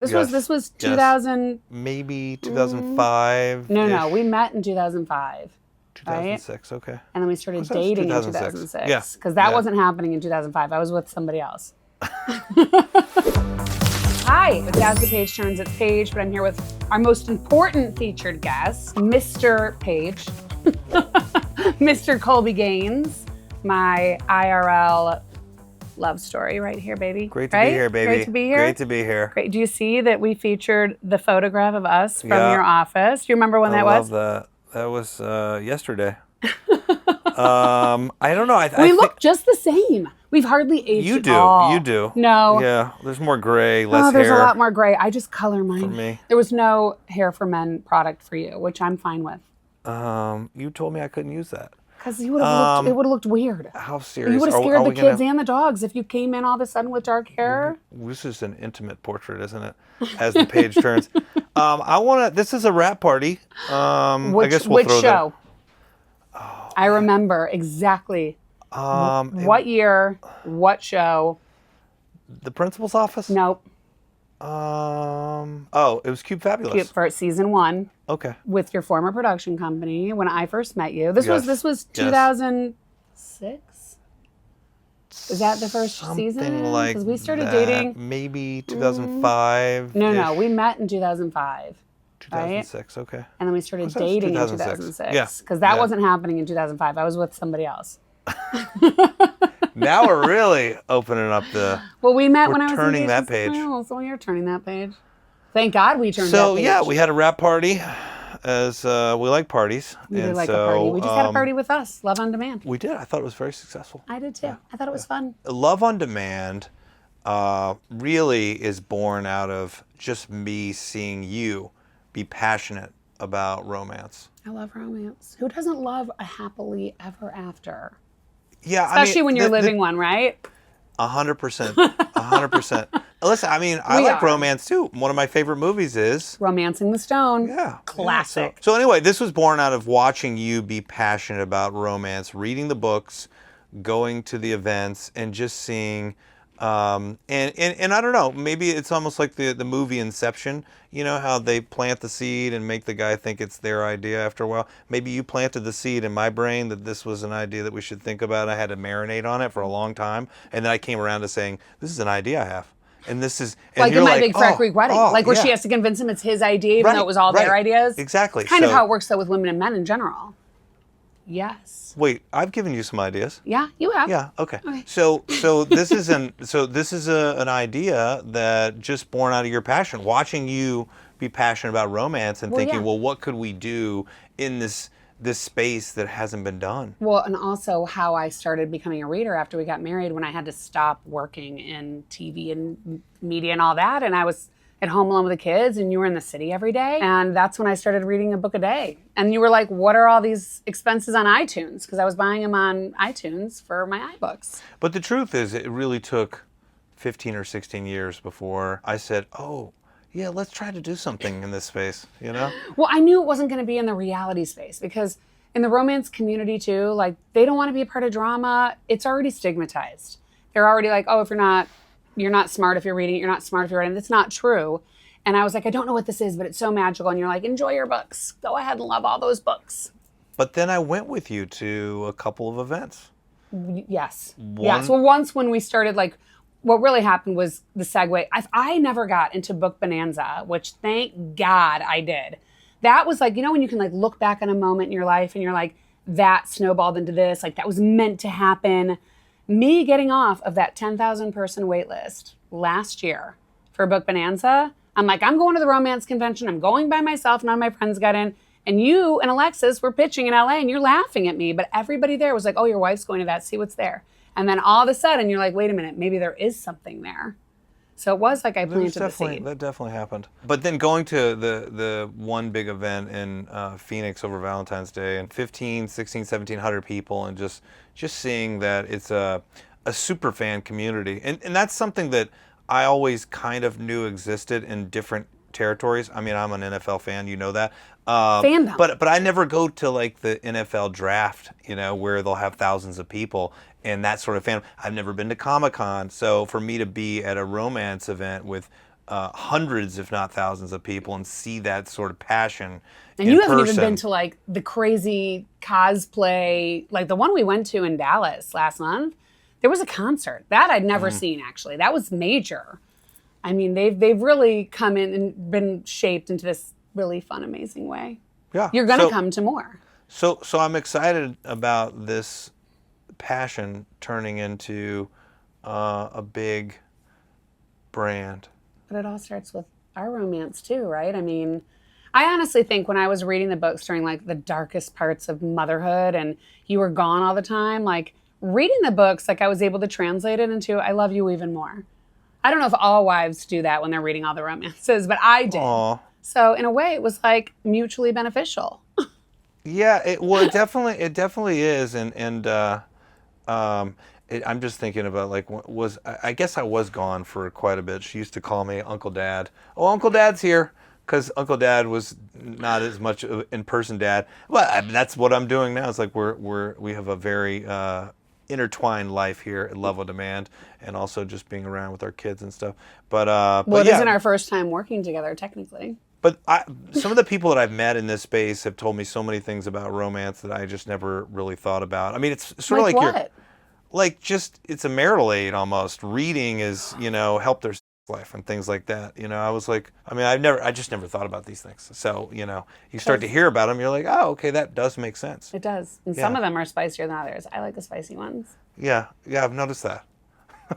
This was 2000. Maybe 2005. No, we met in 2005. 2006, okay. And then we started dating in 2006. Yeah. Because that wasn't happening in 2005. I was with somebody else. Hi, it's As The Paige Turns. It's Paige, but I'm here with our most important featured guest, Mr. Paige, Mr. Colby Gaines, my IRL love story right here, baby. Great to be here, baby. Great to be here. Great to be here. Great. Do you see that we featured the photograph of us from your office? Do you remember when that was? I love that. That was yesterday. I don't know. We look just the same. We've hardly aged You do. at all. You do. No. Yeah. There's more gray, less hair. There's a lot more gray. I just color mine. For me. There was no Hair for Men product for you, which I'm fine with. You told me I couldn't use that. Because it would have looked weird. How serious? You would have scared the kids and the dogs if you came in all of a sudden with dark hair. This is an intimate portrait, isn't it? As the page turns. This is a rap party. I guess we'll which throw show? That. Oh, I remember exactly. What year? What show? The principal's office? Nope. It was Cube Fabulous. Cube for season 1. Okay. With your former production company when I first met you. This was 2006. Is that the first season? Something like because we started that. dating. Maybe 2005. No, we met in 2005. 2006, okay. And then we started dating in 2006. Yeah. Because that wasn't happening in 2005. I was with somebody else. Now we're really opening up the. Well, we met when I was turning that page. Oh, so you're turning that page. Thank God we turned that page. So yeah, we had a rap party, as we like parties. We did like a party. We just had a party with us, Love on Demand. We did. I thought it was very successful. I did too. Yeah. I thought it was fun. Love on Demand really is born out of just me seeing you be passionate about romance. I love romance. Who doesn't love a happily ever after? Yeah, especially when you're living one, right? 100%. 100%. Listen, I like romance too. One of my favorite movies is Romancing the Stone. Yeah. Classic. So anyway, this was born out of watching you be passionate about romance, reading the books, going to the events, and just seeing and I don't know, maybe it's almost like the movie Inception. You know how they plant the seed and make the guy think it's their idea after a while? Maybe you planted the seed in my brain that this was an idea that we should think about. I had to marinate on it for a long time. And then I came around to saying, this is an idea I have. And this is... And like in My Big Fat Greek Wedding. Where she has to convince him it's his idea, even though it was all their ideas. Exactly. It's kind of how it works, though, with women and men in general. Yes. Wait, I've given you some ideas. Yeah, you have. Yeah. Okay. So this is an idea that just born out of your passion, watching you be passionate about romance and thinking, well, what could we do in this space that hasn't been done? Well, and also how I started becoming a reader after we got married, when I had to stop working in TV and media and all that, and I was at home alone with the kids, and you were in the city every day. And that's when I started reading a book a day. And you were like, what are all these expenses on iTunes? Because I was buying them on iTunes for my iBooks. But the truth is, it really took 15 or 16 years before I said, oh, yeah, let's try to do something in this space, you know? Well, I knew it wasn't going to be in the reality space, because in the romance community too, like, they don't want to be a part of drama. It's already stigmatized. They're already like, oh, you're not smart if you're reading it. You're not smart if you're writing it. That's not true. And I was like, I don't know what this is, but it's so magical. And you're like, enjoy your books. Go ahead and love all those books. But then I went with you to a couple of events. Yes. Yes. Well, once when we started, like, what really happened was the segue. I never got into Book Bonanza, which thank God I did. That was like, you know, when you can like look back on a moment in your life and you're like, that snowballed into this. Like, that was meant to happen. Me getting off of that 10,000 person wait list last year for Book Bonanza, I'm like, I'm going to the romance convention. I'm going by myself. None of my friends got in. And you and Alexis were pitching in LA, and you're laughing at me. But everybody there was like, oh, your wife's going to that. See what's there. And then all of a sudden, you're like, wait a minute. Maybe there is something there. So it was like I planted the seed. That definitely happened. But then going to the one big event in Phoenix over Valentine's Day, and 16, 1,700 people, and just seeing that it's a super fan community. And that's something that I always kind of knew existed in different territories. I mean, I'm an NFL fan, you know that. Fandom. But I never go to like the NFL draft, you know, where they'll have thousands of people and that sort of fandom. I've never been to Comic-Con. So for me to be at a romance event with hundreds, if not thousands, of people and see that sort of passion. And you haven't even been to like the crazy cosplay, like the one we went to in Dallas last month. There was a concert that I'd never seen actually. That was major. I mean, they've really come in and been shaped into this really fun, amazing way. Yeah, you're gonna come to more. So I'm excited about this passion turning into a big brand. But it all starts with our romance too, right? I mean, I honestly think when I was reading the books during like the darkest parts of motherhood and you were gone all the time, like reading the books, like I was able to translate it into I love you even more. I don't know if all wives do that when they're reading all the romances, but I did. Aww. So in a way, it was like mutually beneficial. Yeah, it definitely is, I'm just thinking about like I guess I was gone for quite a bit. She used to call me Uncle Dad. Oh, Uncle Dad's here, because Uncle Dad was not as much in-person dad. Well, I mean, that's what I'm doing now. It's like we have a very intertwined life here at Level Demand, and also just being around with our kids and stuff. But it isn't our first time working together technically. But some of the people that I've met in this space have told me so many things about romance that I just never really thought about. I mean, it's sort of like what? It's a marital aid almost. Reading is, help their life and things like that. I was like, I just never thought about these things. So, you start to hear about them, you're like, oh, okay, that does make sense. It does. And some of them are spicier than others. I like the spicy ones. Yeah, I've noticed that.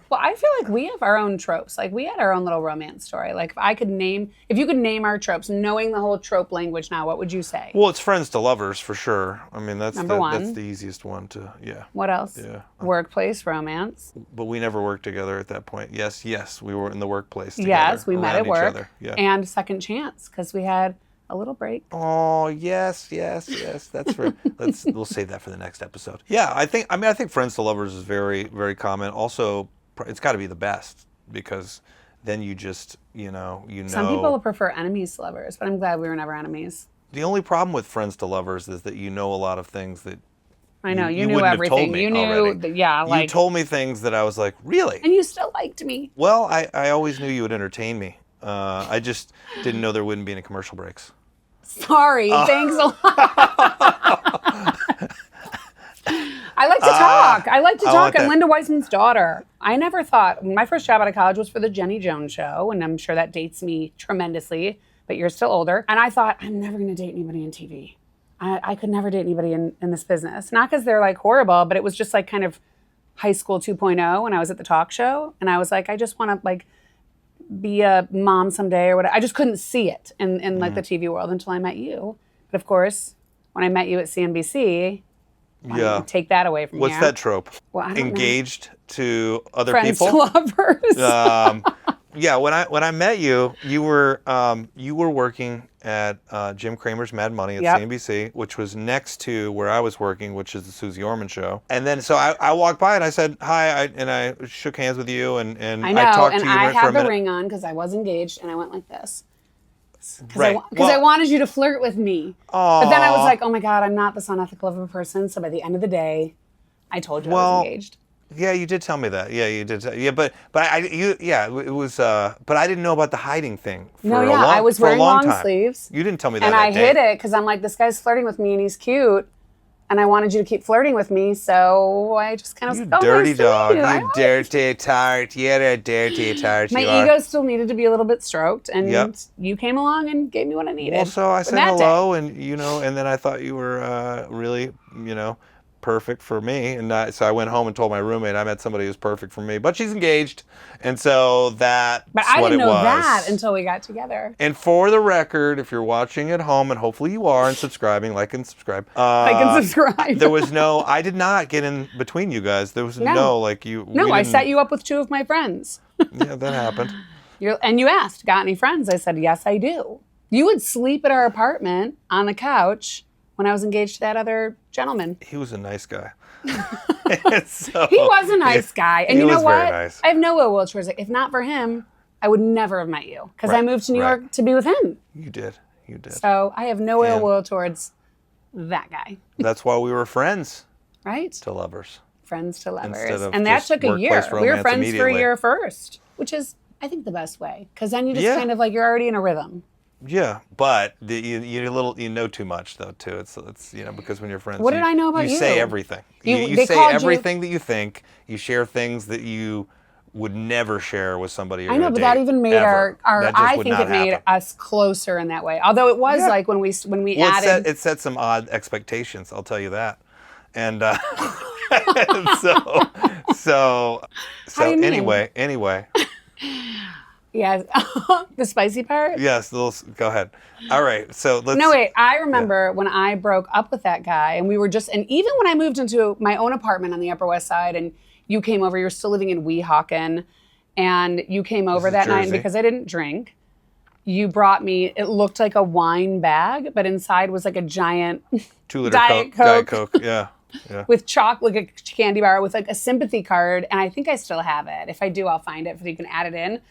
Well, I feel like we have our own tropes. Like we had our own little romance story. Like if you could name our tropes, knowing the whole trope language now, what would you say? Well, it's friends to lovers for sure. I mean, that's Number one. That's the easiest one to, yeah. What else? Yeah. Workplace romance. But we never worked together at that point. Yes, we were in the workplace together. Yes, we met at work. Other. Yeah. And second chance, because we had a little break. Oh, yes. That's right. We'll save that for the next episode. Yeah, I think friends to lovers is very, very common. Also, it's got to be the best, because then you just, Some people prefer enemies to lovers, but I'm glad we were never enemies. The only problem with friends to lovers is that you know a lot of things that I know, you knew wouldn't everything. Have told me you knew, already. You told me things that I was like, really? And you still liked me. Well, I always knew you would entertain me. I just didn't know there wouldn't be any commercial breaks. Sorry, thanks a lot. I like to talk. I like to talk. I'm Linda Weissman's daughter. I never thought, my first job out of college was for the Jenny Jones show, and I'm sure that dates me tremendously, but you're still older. And I thought, I'm never going to date anybody in TV. I could never date anybody in this business. Not because they're like horrible, but it was just like kind of high school 2.0 when I was at the talk show. And I was like, I just want to like be a mom someday or whatever. I just couldn't see it in like the TV world until I met you. But of course, when I met you at CNBC, take that away from What's that trope? Well, I don't Engaged know. To other Friends people? Friends to lovers. Yeah, when I met you, you were working at Jim Cramer's Mad Money at CNBC, which was next to where I was working, which is the Susie Orman show. And then so I walked by and I said hi, and I shook hands with you, and I know, I talked to you I for a had the minute. ring on because I was engaged, and I went like this. Right. Because I wanted you to flirt with me. But then I was like, oh my God, I'm not this unethical of a person. So by the end of the day, I told you I was engaged. Yeah, you did tell me that. Yeah, you did. Yeah, but it was. But I didn't know about the hiding thing. I was wearing long sleeves. You didn't tell me that. And I hid it because I'm like, this guy's flirting with me and he's cute, and I wanted you to keep flirting with me. So I just kind of said, dirty dog, you dirty tart. You're a dirty tart. My ego still needed to be a little bit stroked, and you came along and gave me what I needed. Well, so I said hello, and and then I thought you were really, perfect for me, and so I went home and told my roommate I met somebody who's perfect for me, but she's engaged, and so that's what it was. But I didn't know that until we got together. And for the record, if you're watching at home, and hopefully you are, and subscribing, like and subscribe. There was I did not get in between you guys. There was I set you up with two of my friends. Yeah, that happened. And you asked, got any friends? I said, yes, I do. You would sleep at our apartment on the couch when I was engaged to that other gentleman. He was a nice guy. So, he was a nice guy. And you know what? Nice. I have no ill will towards it. If not for him, I would never have met you. Because I moved to New York to be with him. You did. So I have no ill will towards that guy. That's why we were friends. Right? To lovers. Friends to lovers. And that took a year. We were friends for a year first. Which is I think the best way, because then you just Yeah. kind of like, you're already in a rhythm. Yeah, but you know too much though too. It's because when you're friends, What did I know about you say you? everything. They You say called you- everything that you think. You share things that you would never share with somebody. I know, but that even made our I think it made us closer in that way. Although it was like when we added. It set some odd expectations. I'll tell you that. And so How do you mean? anyway. Yes, the spicy part. Yes, go ahead. All right, so let's. No, wait. I remember when I broke up with that guy, and we were and even when I moved into my own apartment on the Upper West Side, and you came over, you were still living in Weehawken, and you came over that night, and because I didn't drink, you brought me, it looked like a wine bag, but inside was like a giant 2-liter Diet Coke, yeah. With chocolate, like a candy bar with like a sympathy card, and I think I still have it. If I do, I'll find it so you can add it in.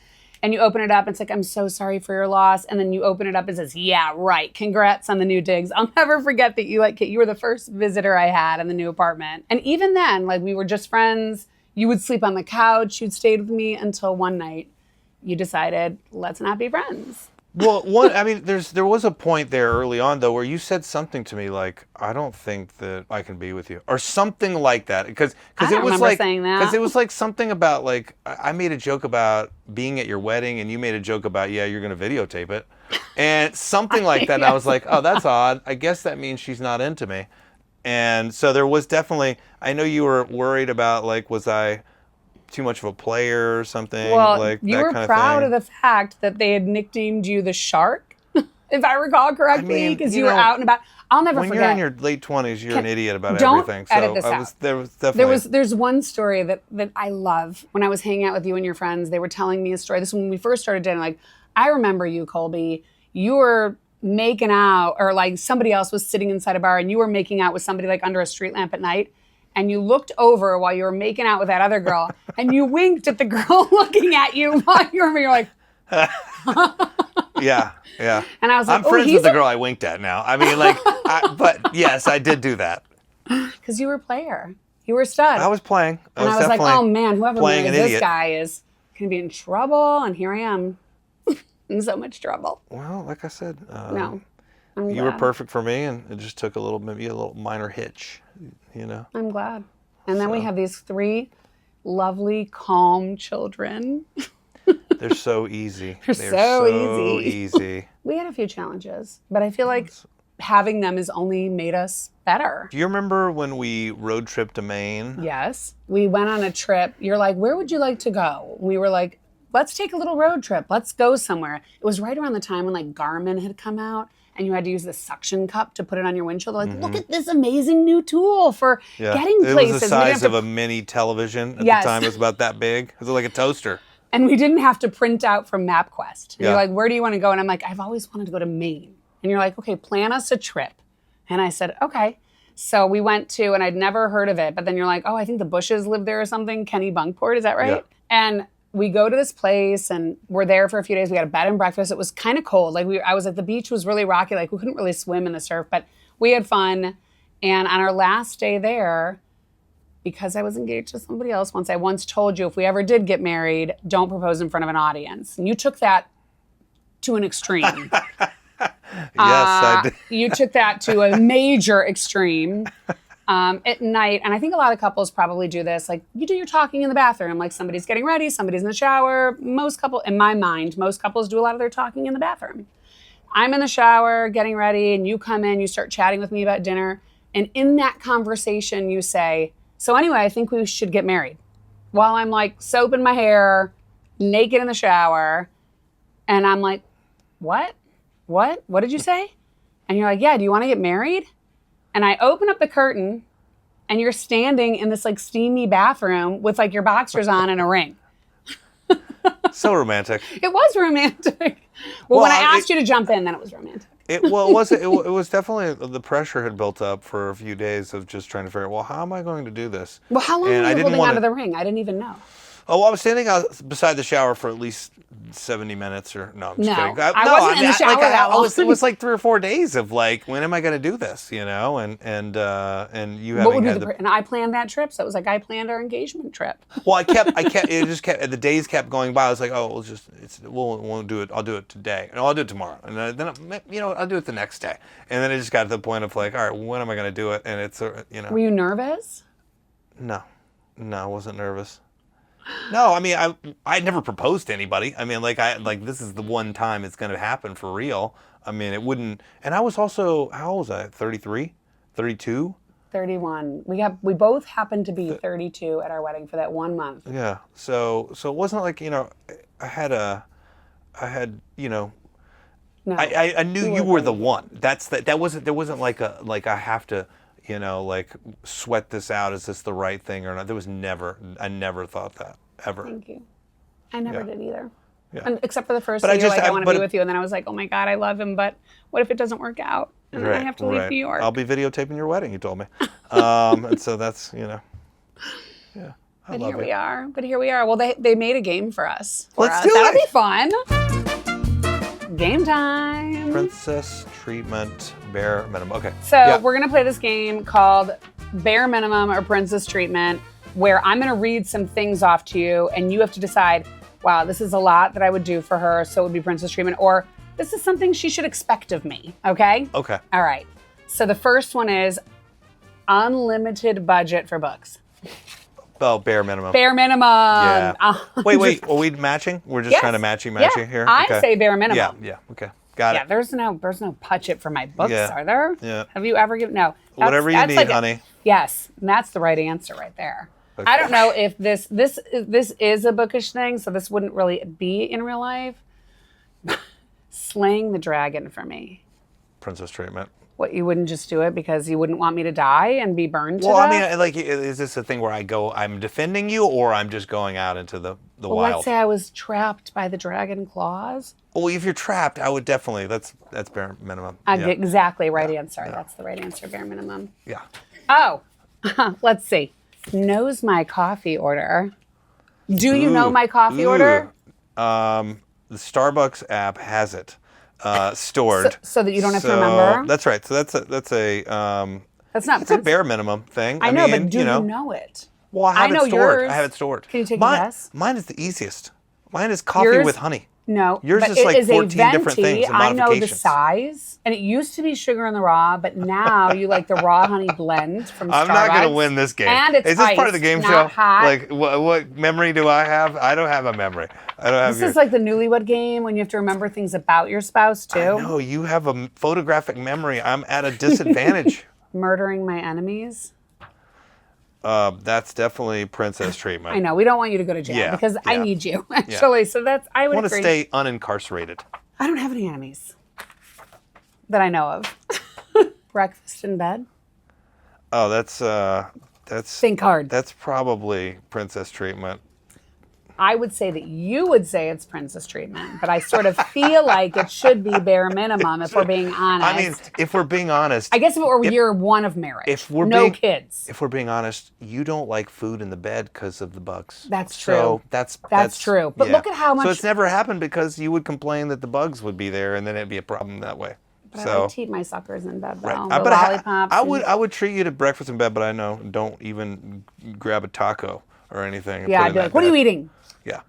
And you open it up, and it's like, I'm so sorry for your loss. And then you open it up, and it says, yeah, right. Congrats on the new digs. I'll never forget that you were the first visitor I had in the new apartment. And even then, like, we were just friends. You would sleep on the couch. You'd stayed with me until one night you decided, let's not be friends. Well, there was a point there early on though where you said something to me like, "I don't think that I can be with you," or something like that. Because it was like saying that. Because it was like something about like I made a joke about being at your wedding, and you made a joke about you're going to videotape it, and something like that. And I was like, "Oh, that's odd. I guess that means she's not into me." And so there was definitely. I know you were worried about like, was I too much of a player or something? Well, like you that were kind proud of the fact that they had nicknamed you the Shark, if I recall correctly, because you were out and about. I'll never forget. When you're in your late 20s, you're an idiot about everything. So edit this out. There was definitely. There's one story that I love. When I was hanging out with you and your friends, they were telling me a story. This is when we first started dating. Like, I remember you, Colby. You were making out, or like somebody else was sitting inside a bar, and you were making out with somebody like under a street lamp at night. And you looked over while you were making out with that other girl, and you winked at the girl looking at you while you're like, yeah. And I was like, I'm friends with the girl I winked at now. I mean, like, but yes, I did do that. Because you were a player. You were a stud. I was playing. I was like, oh man, whoever marries this guy is going to be in trouble. And here I am in so much trouble. Well, like I said, no. You were perfect for me, and it just took maybe a little minor hitch, you know. I'm glad. And then we have these 3 lovely, calm children. They're so easy. They're so easy. We had a few challenges, but I feel like having them has only made us better. Do you remember when we road tripped to Maine? Yes. We went on a trip. You're like, where would you like to go? We were like, let's take a little road trip. Let's go somewhere. It was right around the time when like Garmin had come out, and you had to use the suction cup to put it on your windshield. Like, look at this amazing new tool for getting places. It was the size of a mini television at the time. It was about that big. It was like a toaster. And we didn't have to print out from MapQuest. And you're like, where do you want to go? And I'm like, I've always wanted to go to Maine. And you're like, okay, plan us a trip. And I said, okay. So we went to, and I'd never heard of it, but then you're like, oh, I think the Bushes live there or something. Kenny Bunkport, is that right? Yeah. And we go to this place, and we're there for a few days. We had a bed and breakfast. It was kind of cold. Like I was at the beach, was really rocky. Like we couldn't really swim in the surf, but we had fun. And on our last day there, because I was engaged to somebody else I once told you, if we ever did get married, don't propose in front of an audience. And you took that to an extreme. Yes, I did. You took that to a major extreme. At night, and I think a lot of couples probably do this, like you do your talking in the bathroom, like somebody's getting ready, somebody's in the shower. In my mind, most couples do a lot of their talking in the bathroom. I'm in the shower getting ready, and you come in, you start chatting with me about dinner, and in that conversation you say, so anyway, I think we should get married. While I'm like soaping my hair, naked in the shower, and I'm like, what did you say? And you're like, yeah, do you want to get married? And I open up the curtain, and you're standing in this like steamy bathroom with like your boxers on and a ring. So romantic. It was romantic. Well, when I asked you to jump in, then it was romantic. It was definitely, the pressure had built up for a few days of just trying to figure out, well, how am I going to do this? Well, how long were you holding onto the ring? I didn't even know. Oh, well, I was standing out beside the shower for at least 70 minutes or no, I'm just No, kidding. I wasn't in the shower that long. It was like 3 or 4 days of like, when am I going to do this? You know, and you What would having be had and I planned that trip, so it was like I planned our engagement trip. Well, it just kept, the days kept going by. I was like, oh, we'll do it. I'll do it today. No, I'll do it tomorrow. And then, I'll do it the next day. And then it just got to the point of like, all right, when am I going to do it? And it's, Were you nervous? No, I wasn't nervous. No, I mean, I never proposed to anybody. I mean, this is the one time it's going to happen for real. I mean, it wouldn't, and I was also, how old was I? 33, 32? 31. We both happened to be 32 at our wedding for that 1 month. Yeah. So it wasn't like, I knew you were the one. There wasn't like I have to, like sweat this out. Is this the right thing or not? I never thought that ever. Thank you. I never did either. Yeah. And except for the first year, I want to be with you. And then I was like, oh my God, I love him. But what if it doesn't work out? And then I have to leave New York. I'll be videotaping your wedding, you told me. And so that's, yeah. But here we are. Well, they made a game for us. Let's do it. That'll be fun. Game time. Princess treatment, bare minimum. Okay. So we're going to play this game called Bare Minimum or Princess Treatment, where I'm going to read some things off to you, and you have to decide, wow, this is a lot that I would do for her, so it would be princess treatment, or this is something she should expect of me, okay? Okay. All right. So the first one is unlimited budget for books. Oh, bare minimum. Bare minimum. Yeah. Wait. Are we matching? We're just trying to matchy here? I say bare minimum. Yeah. Okay. Got it. Yeah, there's no budget for my books, are there? Yeah. Have you ever given? No. Whatever you need, honey. Yes, and that's the right answer right there. Okay. I don't know if this is a bookish thing, so this wouldn't really be in real life. Slaying the dragon for me. Princess treatment. What, you wouldn't just do it because you wouldn't want me to die and be burned to death? Well, I mean, like, is this a thing where I'm defending you, or I'm just going out into the wild? Let's say I was trapped by the dragon claws. Well, if you're trapped, I would definitely, that's bare minimum. Exactly, right answer. Yeah. That's the right answer, bare minimum. Yeah. Oh, let's see. Knows my coffee order. Do you know my coffee order? The Starbucks app has it stored, so that you don't have to remember. That's right. So that's a bare minimum thing. I know, but do you know it? Well, I have it stored. Yours. I have it stored. Can you take a guess? Mine is the easiest. Mine is coffee with honey. No, yours is like 14 different things. I know the size, and it used to be sugar in the raw, but now you like the raw honey blend from Starbucks. I'm not going to win this game. And it's is this iced, part of the game not show? Hot. Like, what memory do I have? I don't have a memory. This is like the newlywed game when you have to remember things about your spouse too. No, you have a photographic memory. I'm at a disadvantage. Murdering my enemies. That's definitely princess treatment. I know. We don't want you to go to jail because I need you, actually. Yeah. So I would want agree. to stay unincarcerated. I don't have any enemies that I know of. Breakfast in bed. Oh, that's think hard. That's probably princess treatment. I would say that you would say it's princess treatment, but I sort of feel like it should be bare minimum if we're being honest. I mean, if we're being honest. I guess if it were year one of marriage, kids. If we're being honest, you don't like food in the bed because of the bugs. That's true. So that's true. But look at how much. So it's never happened because you would complain that the bugs would be there, and then it'd be a problem that way. But I like to eat my suckers in bed, though. Right. The lollipops. I would treat you to breakfast in bed, but I know don't even grab a taco or anything. Yeah, I'd be like, what are you eating? Yeah.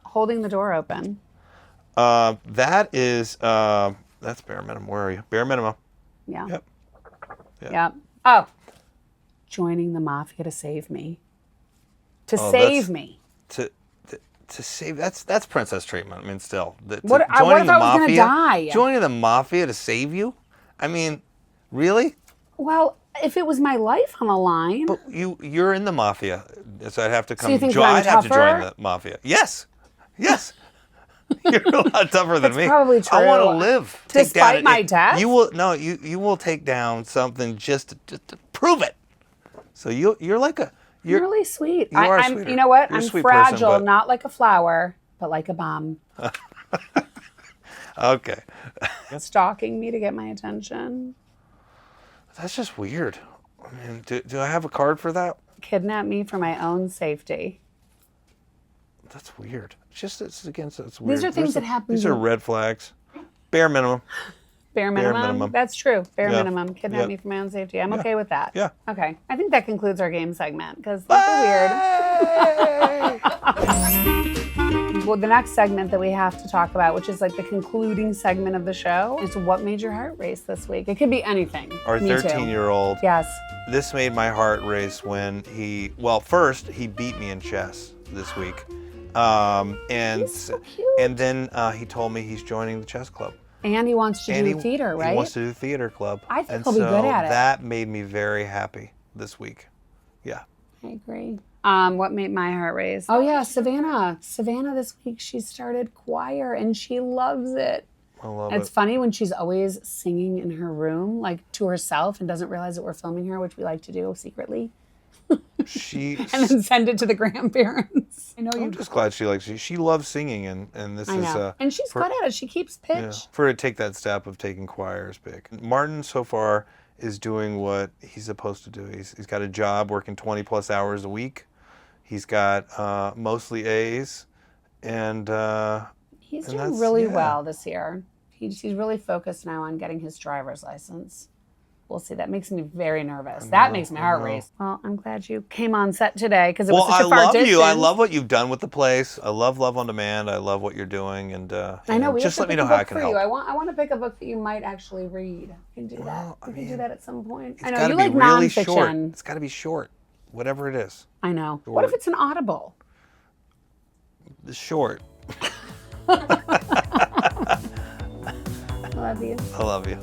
Holding the door open. That is that's bare minimum. Where are you? Bare minimum. Yeah. Yep. Oh, joining the mafia to save me. To save me. To save. That's princess treatment. I mean, still. What if I was gonna die? Joining the mafia to save you? I mean, really? Well, if it was my life on the line. But you're in the mafia, so I'd have to come. So you think I'd have to join the mafia. Yes. Yes. You're a lot tougher than me. Probably true. I want to live. Despite my death? You will take down something just to prove it. So you're like you're really sweet. You are a sweetheart. You know what? You're I'm a sweet fragile, person, not like a flower, but like a bomb. Okay. Stalking me to get my attention. That's just weird. I mean, do I have a card for that? Kidnap me for my own safety. That's weird. It's against. It's weird. These are things that happen. These are red flags. Bare minimum. Bare minimum. That's true. Bare minimum. Kidnap me for my own safety. I'm okay with that. Yeah. Okay. I think that concludes our game segment because that's weird. Well, the next segment that we have to talk about, which is like the concluding segment of the show, is what made your heart race this week? It could be anything. Our 13-year-old. Yes. This made my heart race when first he beat me in chess this week. He's so cute. And then he told me he's joining the chess club. And he wants to do theater, right? He wants to do theater club. I think he'll be good at it. That made me very happy this week. Yeah. I agree. What made my heart race? Oh yeah, Savannah. Savannah this week, she started choir and she loves it. I love it. It's funny when she's always singing in her room, like to herself, and doesn't realize that we're filming her, which we like to do secretly. And then send it to the grandparents. I'm just glad she likes it. She loves singing, and this is and she's good at it. She keeps pitch. Yeah, for her to take that step of taking choir is big. Martin so far is doing what he's supposed to do. He's got a job working 20 plus hours a week. He's got mostly A's, and he's doing really well this year. He's really focused now on getting his driver's license. We'll see. That makes me very nervous. That makes my heart race. Well, I'm glad you came on set today because it was such a far distance. Well, I love you. I love what you've done with the place. I love Love on Demand. I love what you're doing, and I know. Just let me know how I can help. I want to pick a book that you might actually read. You can do that. You can do that at some point. I know gotta you be like really nonfiction. Short. It's got to be short, whatever it is. I know. Short. What if it's an Audible? It's short. I love you. I love you.